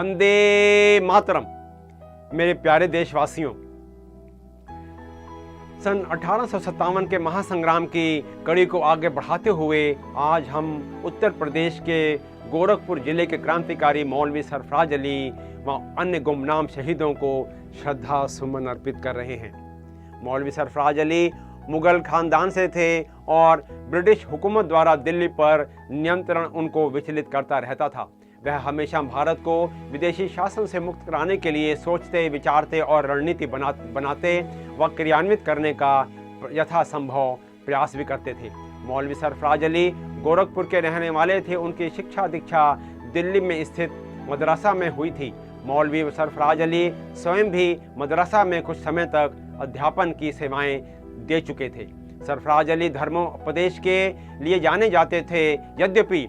वंदे मातरम। मेरे प्यारे देशवासियों, सन 1857 के महासंग्राम की कड़ी को आगे बढ़ाते हुए आज हम उत्तर प्रदेश के गोरखपुर जिले के क्रांतिकारी मौलवी सरफराज अली व अन्य गुमनाम शहीदों को श्रद्धा सुमन अर्पित कर रहे हैं। मौलवी सरफराज अली मुगल खानदान से थे और ब्रिटिश हुकूमत द्वारा दिल्ली पर नियंत्रण उनको विचलित करता रहता था। वह हमेशा भारत को विदेशी शासन से मुक्त कराने के लिए सोचते, विचारते और रणनीति बनाते व क्रियान्वित करने का यथासंभव प्रयास भी करते थे। मौलवी सरफराज अली गोरखपुर के रहने वाले थे। उनकी शिक्षा दीक्षा दिल्ली में स्थित मदरसा में हुई थी। मौलवी सरफराज अली स्वयं भी मदरसा में कुछ समय तक अध्यापन की सेवाएं दे चुके थे। सरफराज अली धर्मोपदेश के लिए जाने जाते थे। यद्यपि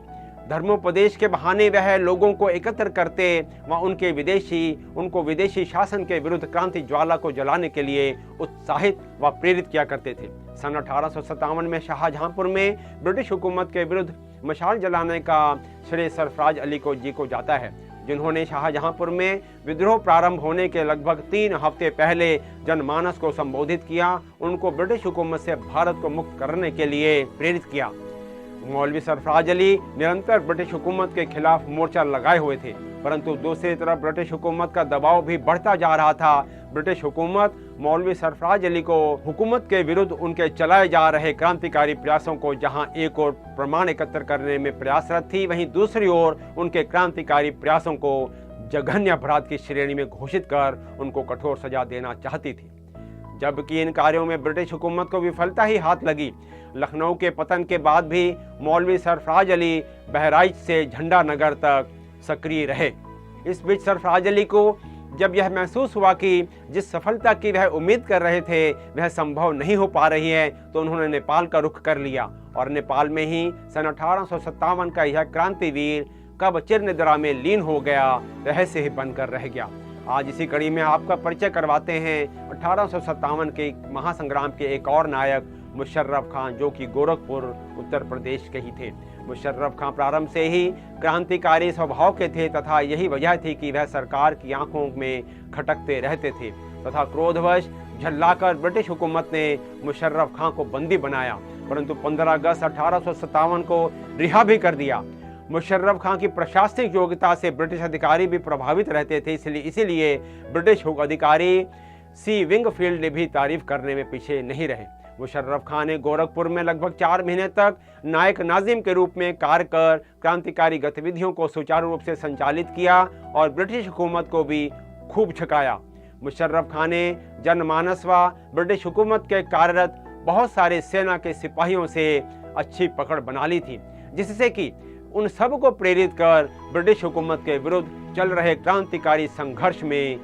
धर्मोपदेश के बहाने वह लोगों को एकत्र करते व उनको विदेशी शासन के विरुद्ध क्रांति ज्वाला को जलाने के लिए उत्साहित व प्रेरित किया करते थे। सन 1857 में शाहजहांपुर में ब्रिटिश हुकूमत के विरुद्ध मशाल जलाने का श्रेय सरफराज अली जी को जाता है, जिन्होंने शाहजहांपुर में विद्रोह प्रारंभ होने के लगभग 3 हफ्ते पहले जनमानस को संबोधित किया। उनको ब्रिटिश हुकूमत से भारत को मुक्त करने के लिए प्रेरित किया। मौलवी सरफराज अली निरंतर ब्रिटिश हुकूमत के खिलाफ मोर्चा लगाए हुए थे, परंतु दूसरी तरफ ब्रिटिश हुकूमत का दबाव भी बढ़ता जा रहा था। ब्रिटिश हुकूमत मौलवी सरफराज अली को हुकूमत के विरुद्ध उनके चलाए जा रहे क्रांतिकारी प्रयासों को जहां एक ओर प्रमाण एकत्र करने में प्रयासरत थी, वहीं दूसरी ओर उनके क्रांतिकारी प्रयासों को जघन्य अपराध की श्रेणी में घोषित कर उनको कठोर सजा देना चाहती थी। जबकि इन कार्यों में ब्रिटिश हुकूमत को विफलता ही हाथ लगी। लखनऊ के पतन के बाद भी मौलवी सरफराज अली बहराइच से झंडा नगर तक सक्रिय रहे। इस बीच सरफराज अली को जब यह महसूस हुआ कि जिस सफलता की वह उम्मीद कर रहे थे वह संभव नहीं हो पा रही है, तो उन्होंने नेपाल का रुख कर लिया और नेपाल में ही सन 1857 का यह क्रांतिवीर कब चिरनिद्रा में लीन हो गया, रहस्य ही बनकर रह गया। आज इसी कड़ी में आपका परिचय करवाते हैं 1857 के महासंग्राम के एक और नायक मुशर्रफ खान, जो कि गोरखपुर उत्तर प्रदेश के ही थे। मुशर्रफ खान प्रारंभ से ही क्रांतिकारी स्वभाव के थे तथा यही वजह थी कि वह सरकार की आंखों में खटकते रहते थे तथा क्रोधवश झल्लाकर ब्रिटिश हुकूमत ने मुशर्रफ खान को बंदी बनाया, परंतु 15 अगस्त 1857 को रिहा भी कर दिया। मुशर्रफ खान की प्रशासनिक योग्यता से ब्रिटिश अधिकारी भी प्रभावित रहते थे, इसीलिए ब्रिटिश अधिकारी सी विंगफील्ड भी तारीफ करने में पीछे नहीं रहे। मुशर्रफ खान ने गोरखपुर में लगभग 4 महीने तक नायक नाजिम के रूप में कार्य कर क्रांतिकारी गतिविधियों को सुचारू रूप से संचालित किया और ब्रिटिश हुकूमत को भी खूब छकाया। मुशर्रफ खान ने जनमानस व ब्रिटिश हुकूमत के कार्यरत बहुत सारे सेना के सिपाहियों से अच्छी पकड़ बना ली थी, जिससे कि उन सब को प्रेरित कर ब्रिटिश हुकूमत के विरुद्ध चल रहे क्रांतिकारी संघर्ष में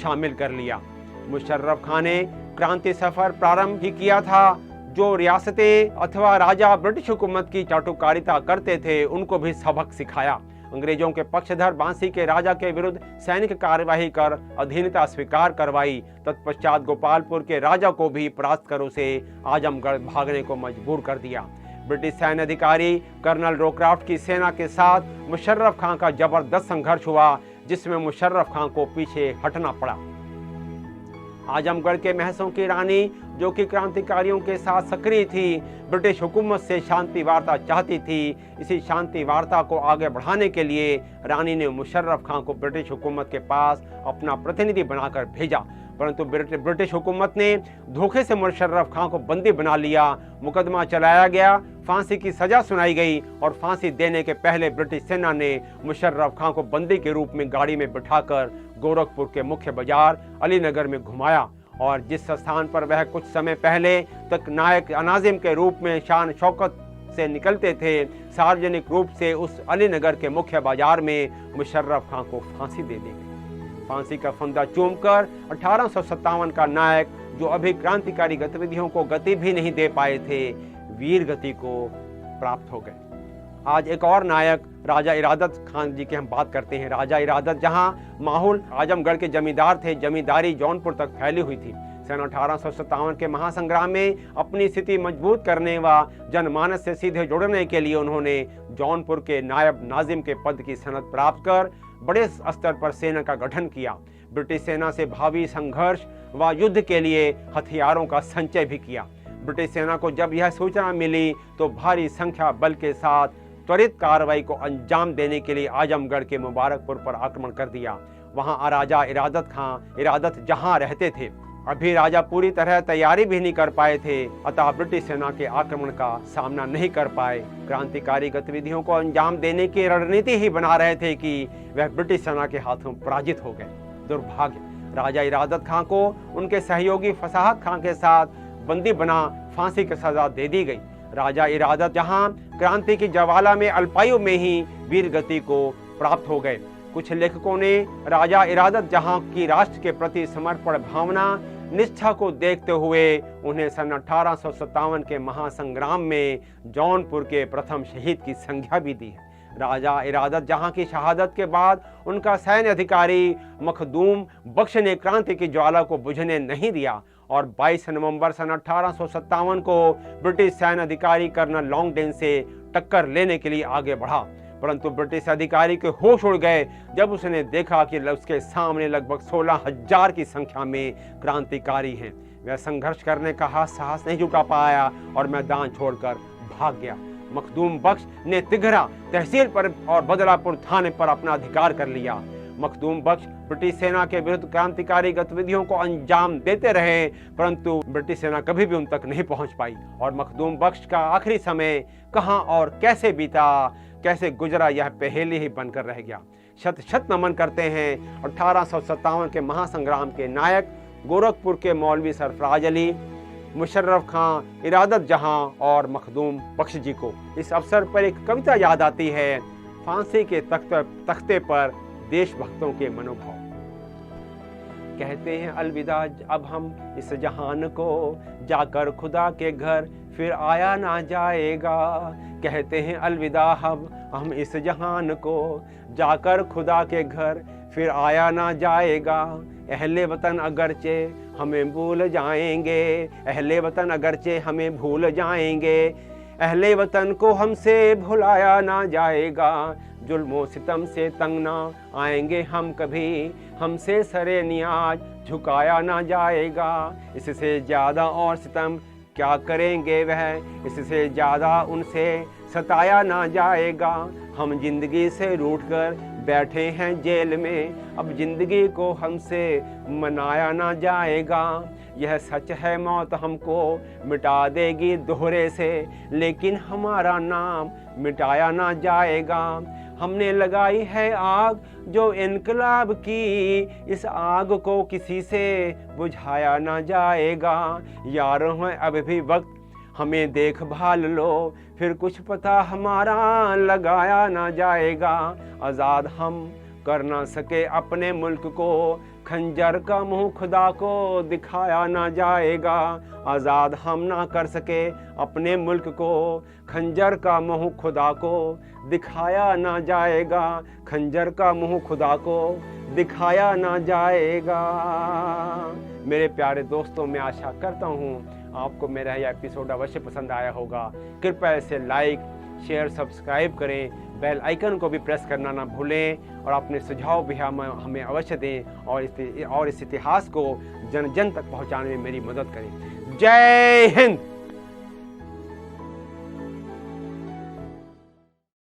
शामिल कर लिया। मुशर्रफ खान ने क्रांति सफर प्रारंभ ही किया था। जो रियासतें अथवा राजा ब्रिटिश हुकूमत की चाटुकारिता करते थे, उनको भी सबक सिखाया। अंग्रेजों के पक्षधर बांसी के राजा के विरुद्ध सैनिक कार्यवाही कर अधीनता स्वीकार करवाई। तत्पश्चात गोपालपुर के राजा को भी परास्त कर उसे आजमगढ़ भागने को मजबूर कर दिया। ब्रिटिश सैन्य अधिकारी कर्नल रोक्राफ्ट की सेना के साथ मुशर्रफ खान का जबरदस्त संघर्ष हुआ, जिसमें मुशर्रफ खान को पीछे हटना पड़ा। आजमगढ़ के महसों की रानी, जो कि क्रांतिकारियों के साथ सक्रिय थी, ब्रिटिश हुकूमत से शांति वार्ता चाहती थी। इसी शांति वार्ता को आगे बढ़ाने के लिए रानी ने मुशर्रफ खान को ब्रिटिश हुकूमत के पास अपना प्रतिनिधि बनाकर भेजा, परंतु ब्रिटिश हुकूमत ने धोखे से मुशर्रफ खान को बंदी बना लिया। मुकदमा चलाया गया, फांसी की सजा सुनाई गई और फांसी देने के पहले ब्रिटिश सेना ने मुशर्रफ खान को बंदी के रूप में गाड़ी में बिठाकर गोरखपुर के मुख्य बाजार अलीनगर में घुमाया और जिस स्थान पर वह कुछ समय पहले तक नायक नाजिम के रूप में शान शौकत से निकलते थे, सार्वजनिक रूप से उस अलीनगर के मुख्य बाजार में मुशर्रफ खान को फांसी दे दी गई। फांसी का फंदा चूमकर 1857 का नायक, जो अभी क्रांतिकारी गतिविधियों को गति भी नहीं दे पाए थे, वीर गति को प्राप्त हो गए। आज एक और नायक राजा इरादत खान जी की हम बात करते हैं। राजा इरादत जहां माहौल आजमगढ़ के जमींदार थे, जमींदारी जौनपुर तक फैली हुई थी। सन 1857 के महासंग्राम में अपनी स्थिति मजबूत करने व जनमानस से सीधे जुड़ने के लिए उन्होंने जौनपुर के नायब नाजिम के पद की सनद प्राप्त कर बड़े स्तर पर सेना का गठन किया। ब्रिटिश सेना से भावी संघर्ष व युद्ध के लिए हथियारों का संचय भी किया। ब्रिटिश सेना को जब यह सूचना मिली तो भारी संख्या बल के साथ त्वरित कार्रवाई को अंजाम देने के लिए आजमगढ़ के मुबारकपुर पर आक्रमण कर दिया। वहां राजा इरादत जहां रहते थे। अभी राजा पूरी तरह तैयारी भी नहीं कर पाए थे, अतः ब्रिटिश सेना के आक्रमण का सामना नहीं कर पाए। क्रांतिकारी गतिविधियों को अंजाम देने की रणनीति ही बना रहे थे कि वह ब्रिटिश सेना के हाथों पराजित हो गए। दुर्भाग्य, राजा इरादत खां को उनके सहयोगी फसाहत खां के साथ बंदी बना फांसी की सजा दे दी गई। राजा इरादत जहां क्रांति की ज्वाला में अल्पायु में ही वीर गति को प्राप्त हो गए। कुछ लेखकों ने राजा इरादत जहां की राष्ट्र के प्रति समर्पण भावना निष्ठा को देखते हुए उन्हें सन 1857 के महासंग्राम में जौनपुर के प्रथम शहीद की संज्ञा भी दी है। राजा इरादत जहां की शहादत के बाद उनका सैन्य अधिकारी मखदूम बख्श ने क्रांति की ज्वाला को बुझने नहीं दिया और 22 नवंबर सन 1857 को ब्रिटिश सैन्य अधिकारी कर्नल लॉन्गडेन से टक्कर लेने के लिए आगे बढ़ा, परंतु ब्रिटिश अधिकारी के होश उड़ गए जब उसने देखा कि उसके सामने लगभग 16,000 की संख्या में क्रांतिकारी हैं। वह संघर्ष करने का साहस नहीं जुटा पाया और मैदान छोड़कर भाग गया। मखदूम बख्श ने तिघरा तहसील पर और बदलापुर थाने पर अपना अधिकार कर लिया। मखदूम बख्श ब्रिटिश सेना के विरुद्ध क्रांतिकारी गतिविधियों को अंजाम देते रहे, परंतु ब्रिटिश सेना कभी भी उन तक नहीं पहुंच पाई और मखदूम बख्श का आखिरी समय कहां और कैसे बीता, कैसे गुजरा, यह पहेली ही बनकर रह गया। शत शत नमन करते हैं 1857 के महासंग्राम के नायक गोरखपुर के मौलवी सरफराज अली, मुशर्रफ खां, इरादत जहां और मखदूम बख्श जी को। इस अवसर पर एक कविता याद आती है, फांसी के तख्ते पर देशभक्तों के मनोभाव। कहते हैं अलविदा अब हम इस जहान को, जाकर खुदा के घर फिर आया ना जाएगा। कहते हैं अलविदा हम इस जहान को, जाकर खुदा के घर फिर आया ना जाएगा। अहले वतन अगरचे हमें भूल जाएंगे, अहले वतन अगरचे हमें भूल जाएंगे, अहले वतन को हमसे भुलाया ना जाएगा। जुल्मों सितम से तंग ना आएंगे हम कभी, हमसे सरे नियाज झुकाया ना जाएगा। इससे ज़्यादा और सितम क्या करेंगे वह, इससे ज़्यादा उनसे सताया ना जाएगा। हम जिंदगी से रूठकर बैठे हैं जेल में, अब जिंदगी को हमसे मनाया ना जाएगा। यह सच है मौत हमको मिटा देगी दोहरे से, लेकिन हमारा नाम मिटाया ना जाएगा। हमने लगाई है आग जो इनकलाब की, इस आग को किसी से बुझाया ना जाएगा। यारों है अब भी वक्त हमें देखभाल लो, फिर कुछ पता हमारा लगाया ना जाएगा। आज़ाद हम कर ना सके अपने मुल्क को, खंजर का मुंह खुदा को दिखाया ना जाएगा। आज़ाद हम ना कर सके अपने मुल्क को, खंजर का मुंह खुदा को दिखाया ना जाएगा। खंजर का मुंह खुदा को दिखाया ना जाएगा। मेरे प्यारे दोस्तों, मैं आशा करता हूँ आपको मेरा यह एपिसोड अवश्य पसंद आया होगा। कृपया इसे लाइक, शेयर, सब्सक्राइब करें, बेल आइकन को भी प्रेस करना ना भूलें और अपने सुझाव भी हमें अवश्य दें और इस इतिहास को जन जन तक पहुंचाने में मेरी मदद करें। जय हिंद।